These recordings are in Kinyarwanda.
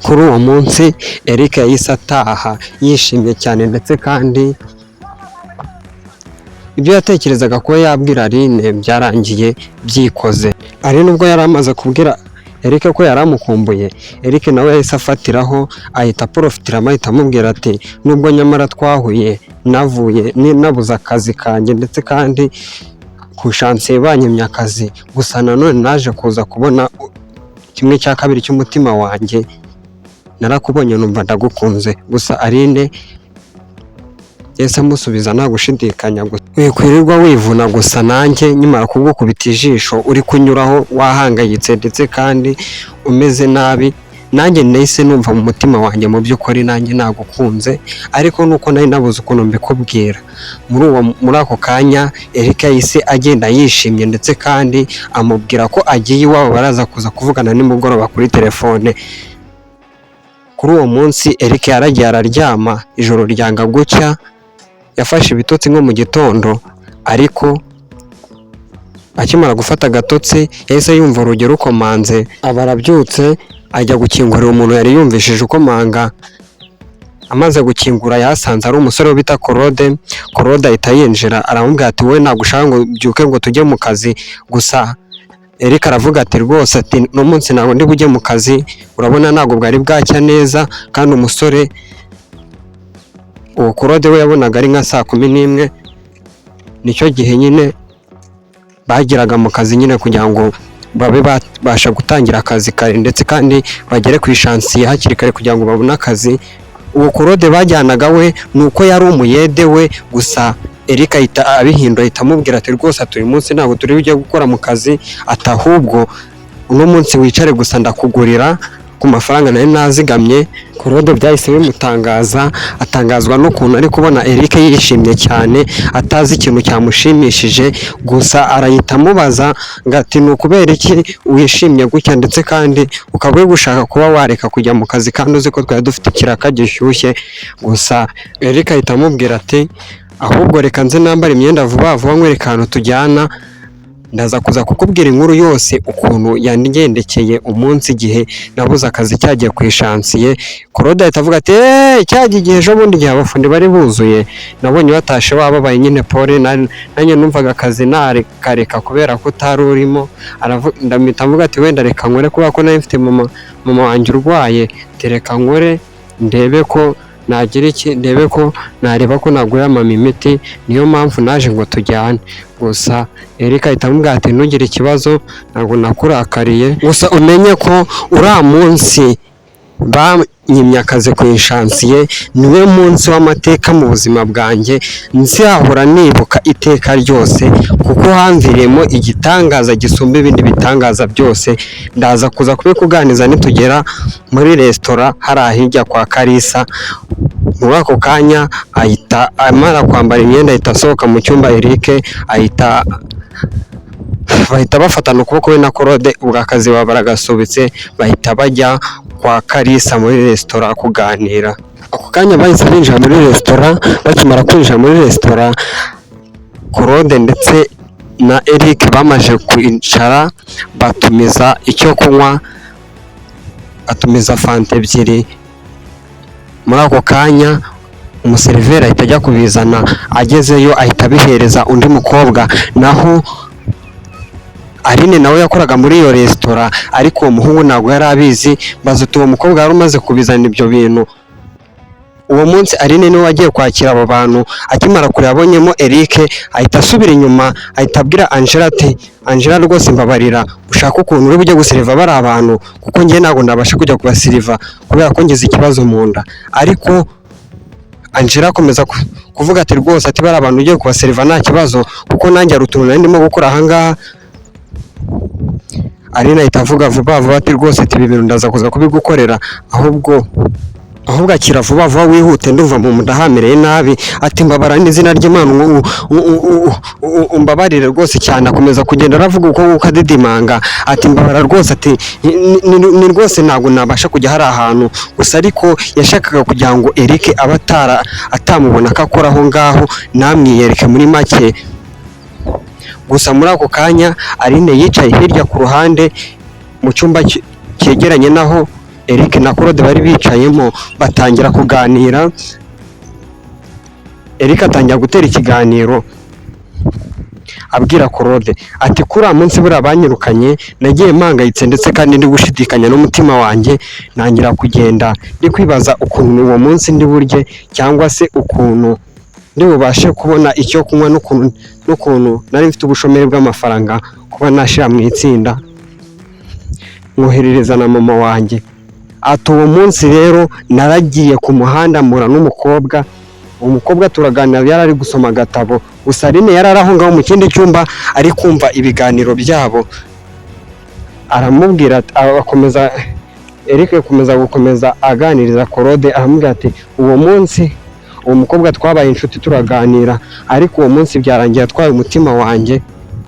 kuri uwo munsi Eric yahise ataha yishimye cyane ndetse kandi ibyo yatekerezaga ko yabwira Aline byarangiye byikoze. Aline ubwo yari amaze kubwira Eric ko yaramukumbuye, Eric nawe yahise afatiraho ahita aporofitiramo ahita amubwira ati nubwo nyamara twahuye nabuze akazi kanjye ndetse kandi ku shansiye banyemye akazi, gusa nanone naje kuza kubona 1/2 cy'umutima wanjye, narakubonye numva ndagukunze. Gusa Aline yahise amusubiza nta gushidikanya, wikwirirwa wivuna, gusa nanjye nyimara kugukubita ijisho uri kunyuraho wahangayitse ndetse kandi umeze nabi, nanjye nahise numva mu mutima wanjye mu by'ukuri nanjye nagukunze, ariko nuko nari nabuze ukuntu mbikubwira. Muri ako kanya Eric yahise agenda yishimye ndetse kandi amubwira ko agiye iwabo baraza kuza kuvugana nimugoroba kuri telefone. Kuri uwo munsi Eric yaragiye araryama, ijoro ryanga gucya, yafashe ibitotsi nko mu gitondo, ariko akimara gufata agatotsi yahise yumva urugi rukomanze, aba arabyutse ajya gukingurira umuntu yari yumvishije ukomanga. Amaze gukingura yasanze ari umusore bita Claude ahita yinjira aramubwira ati wowe ntabwo ushaka ngo byuke ngo tujye mu kazi. Gusa Eric aravuga ati rwose ati no munsi ntabwo ndi bujye mu kazi, urabona ntabwo bwari bwacya neza, kandi umusore uwo Claude we yabonaga ari nka 11:00, nicyo gihe nyine bagiraga mu kazi nyine kugira ngo babe babasha gutangira akazi kare ndetse kandi bagere ku ishansiye hakiri kare kugira ngo babone akazi. Uwo Claude bajyanaga we nuko yari umuyede we, gusa Eric ahita abihindura ahita amubwira ati rwose ati uyu munsi ntabwo turi bujye gukora mu kazi, ati ahubwo uno munsi wicare gusa ndakugurira ku mafaranga nari nazigamye. Claude byahise bimutangaza, atangazwa n'ukuntu ari kubona Eric yishimye cyane atazi ikintu cyamushimishije, gusa arahita amubaza ngo ati ni ukubera iki wishimye gutya ndetse kandi ukaba uri gushaka kuba wareka kujya mu kazi kandi uzi ko twari dufite ikiraka gishyushye. Gusa Eric ahita amubwira ati ahubwo reka nze nambara imyenda vuba vuba nkwereka ahantu tujyana, ndaza kuza kukubwira inkuru yose ukuntu yangendekeye umunsi igihe nabuze akazi cyagiye ku ishansiye. Claude ahita avuga ati cyagiye igihe ejo bundi igihe abafundi bari buzuye nabonye batashe babaye nyine pole, nanjye numvaga akazi narekareka kubera ko utari urimo. Ndamita mvuga ati wenda reka nkore kubera ko nari mfite mama wanjye urwaye, tereka nkore ndebe ko nagira iki, ndebe ko nareba ko nagura mama imiti, niyo mpamvu naje ngo tujyane. Gusa Eric ahita amubwira ati ntugire ikibazo ntabwo nakurakariye, gusa umenye ko uriya munsi banyimye akazi ku ishansiye niwe munsi w'amateka mu buzima bwanjye, nzahora nibuka iteka ryose kuko hamviriyemo igitangaza gisumba ibindi bitangaza byose. Ndaza kuza kubikuganiza nitugera muri resitora hari ahijya kwa Kalisa. Muri ako kanya ahita amara kwambara imyenda ahita asohoka mu cyumba, Eric bahita bafatana ukuboko we na Claude, ubwo akazi baba baragasubitse bahita bajya kwa Kalisa muri resitora kuganira. Ako kanya bahise binjira muri resitora, bakimara kwinjira muri resitora Claude ndetse na Eric bamaze kwicara batumiza icyo kunywa, atumiza fanta 2. Muri ako kanya umuseriveri ahita ajya kubizana, agezeyo ahita abihereza undi mukobwa, naho Aline nawe yakoraga muri iyo resitora ariko uwo muhungu ntabwo yari abizi. Baza uwo mukobwa yari umaze kubizana ibyo bintu. Uwo munsi Aline niwe wagiye kwakira abo bantu, akimara kureba abonyemo Eric ahita asubira inyuma ahita abwira Angela ati Angela rwose mbabarira, ushaka ukuntu uri bujye gusiriva bari abantu kuko njye ntabwo nabasha kujya kubasiriva kubera ko ngize ikibazo mu nda. Ariko Angela akomeza kuvuga ati rwose ati bari abantu ugiye kubasiriva nta kibazo kuko nanjye ari utuntu nari ndimo gukora ahangaha. Aline ahita avuga vuba vuba ati rwose ati ibi bintu ndaza kuza kubigukorera, ahubwo akira vuba vuba wihute ndumva mu nda hamereye nabi. Ati mbabara n'izina ry'Imana umbabarire rwose cyane. Akomeza kugenda aravuga uko ukadidimanga ati mbabara rwose ati ni rwose ntabwo nabasha kujya hari ahantu, gusa ariko yashakaga kugira ngo Eric atamubona ko akora aho ngaho namwiyereke muri make. Gusa muri ako kanya Aline yicaye hirya ku ruhande mu cyumba cyegeranye naho Eric na Claude bari bicayemo batangira kuganira. Eric atangira gutera ikiganiro abwira Claude ati kuri munsi buriya banyirukanye nagiye mpangayitse ndetse kandi ndi gushidikanya n'umutima wanjye, nangira kugenda ndi kwibaza ukuntu uwo munsi ndi burye cyangwa se ukuntu ndi bubashe kubona icyo kunywa n'ukuntu nari mfite ubushomeri bw'amafaranga kuba nashira mu itsinda nkoherereza na mama wanjye. Ati uwo munsi rero naragiye ku muhanda mpura n'umukobwa, umukobwa turaganira, yari ari gusoma agatabo, gusa Aline yari ari aho ngaho mu kindi cyumba ari kumva ibiganiro byabo. Aramubwira akomeza Eric gukomeza aganiriza Claude, aramubwira ati uwo munsi uwo mukobwa twabaye inshuti turaganira, ariko uwo munsi byarangiye atwaye umutima wanjye,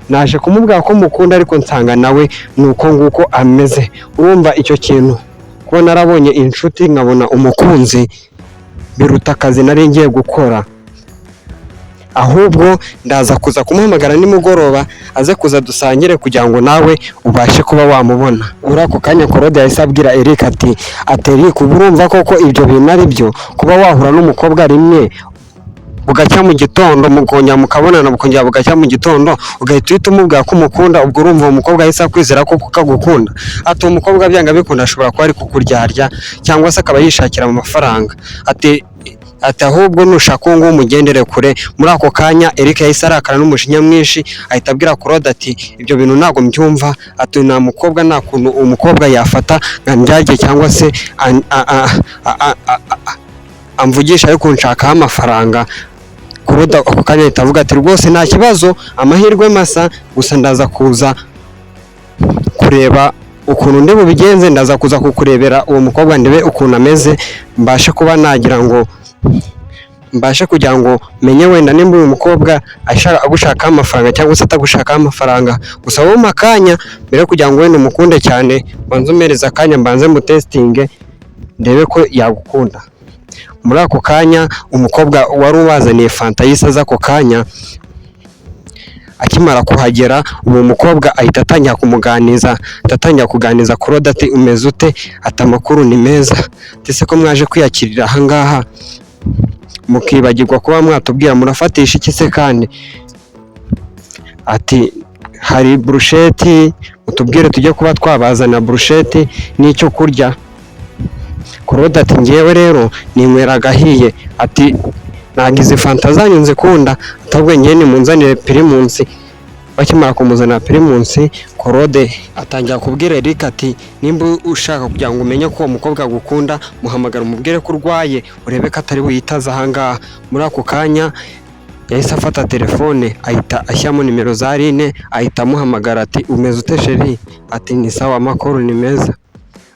naje kumubwira ko mukunda ariko nsanga nawe nuko nguko ameze. Urumva icyo kintu kuba narabonye inshuti nkabona umukunzi biruta akazi nari ngiye gukora, ahubwo ndaza kuza kumuhamagara nimugoroba aze kuza dusangire kugira ngo nawe ubashe kuba wamubona. Uri ako kanya Claude yahise abwira Eric ati Eric urumva koko ibyo bintu ari byo, kuba wahura n'umukobwa rimwe bugacya mu gitondo mukongera mukabonana bukongera bugacya mu gitondo ugahita uhita umubwira ko umukunda, ubwo urumva uwo mukobwa yahise akwizera ko kagukunda? Ati uwo mukobwa byanga bikunda ashobora kuba ari kukuryarya cyangwa se akaba yishakira mu mafaranga. Ati ahubwo nushaka uwo nguwo umugendere kure. Muri ako kanya Eric yahise arakara n'umujinya mwinshi ahita abwira Claude ati ibyo bintu ntabwo mbyumva, ati nta mukobwa nta kuntu umukobwa yafata ngandyarye cyangwa se amvugisha ariko nshakaho amafaranga. Claude ako kanya ahita avuga ati rwose nta kibazo, amahirwe masa, gusa ndaza kuza kureba ukuntu ndi bubigenze, ndaza kuza kukurebera uwo mukobwa ndebe ukuntu ameze, mbashe kuba nagira ngo mbashe kugira ngo menye wenda nimba uyu mukobwa agushakaho amafaranga cyangwa se atagushakaho amafaranga. Gusa wowe makanya mbere kugira ngo wenda umukunde cyane banze umereza akanya mbanze mu testing ndebe ko yagukunda. Muri ako kanya umukobwa wari ubazaniye fanta yisaza ako kanya akimara kuhagera, uwo mukobwa ahita atangira kuganiza Claude ati umeze ute? Ati amakuru ni meza. Ese ko mwaje kwiyakirira aha ngaha mukibagirwa kuba mwatubwira murafatisha iki se kandi? Ati hari brusheti, mutubwire tujye kuba twabazana brusheti n'icyo kurya. Claude ati ngewe rero ninywera gahiye, ati nagize fanta zanyu nzikunda, atabwo ngiye nimunzanire Primus. Bakimara kumuzana Primus, Claude atangira kubwira Eric ati nimba ushaka kugira ngo umenye ko uwo mukobwa agukunda muhamagara umubwire ko urwaye urebe ko atari buyitaza aha ngaha. Muri ako kanya yahise afata telefone ahita ashyiramo nimero za Aline ahita amuhamagara ati umeze ute sheri? Ati ni sawa amakuru ni meza.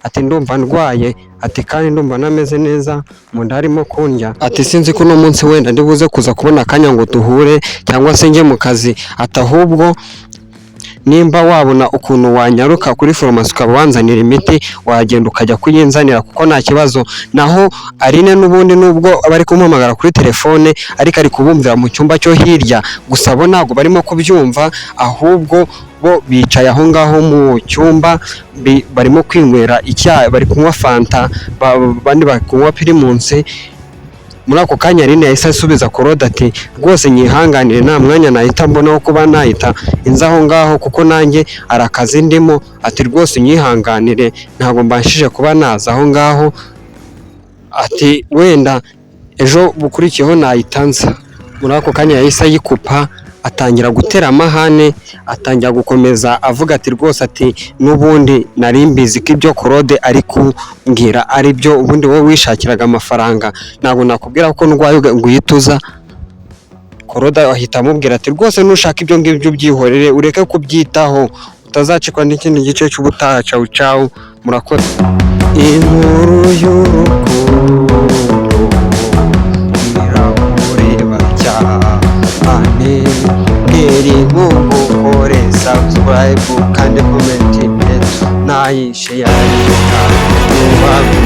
Ati ndumva ndwaye, ati kandi ndumva nameze neza mu nda harimo kundya. Ati sinzi ko uno munsi wenda ndibuze kuza kubona akanya ngo duhure cyangwa se njye mu kazi. Ati ahubwo nimba wabona ukuntu wanyaruka kuri farumasi ukaba wanzanira imiti wagenda ukajya kuyinzanira kuko nta kibazo. Naho Aline n'ubundi nubwo bari kumuhamagara kuri telefone ariko ari kubumvira mu cyumba cyo hirya, gusa bo ntabwo barimo kubyumva, ahubwo bo bicaye aho ngaho mu cyumba barimo kwinywera icyayi, bari kunywa fanta, bandi bari kunywa Primus. Muri ako kanya Aline yahise asubiza Claude ati rwose nyihanganire nta mwanya nahita mbonaho kuba nahita inza aho ngaho kuko nanjye arakazi ndimo. Ati rwose nyihanganire ntabwo mbashije kuba naza aho ngaho, ati wenda ejo bukurikiyeho nahita nza. Muri ako kanya yahise ayikupa atangira gutera amahane, atangira gukomeza avuga ati rwose ati n'ubundi nari mbizi ko ibyo Claude ari kumbwira ari byo, ubundi wowe wishakiraga amafaranga ntabwo nakubwira ko ndwaye ngo uhite uza. Claude ahita amubwira ati rwose nushaka ibyo ngibyo byihorere ureke kubyitaho utazacikwa n'ikindi gice cy'ubutaha. Ciao ciao, murakoze. Inkuru y'urukundo irakureba cyane, ngeri nk'ukore subscribe kandi comment nayishe yari kandi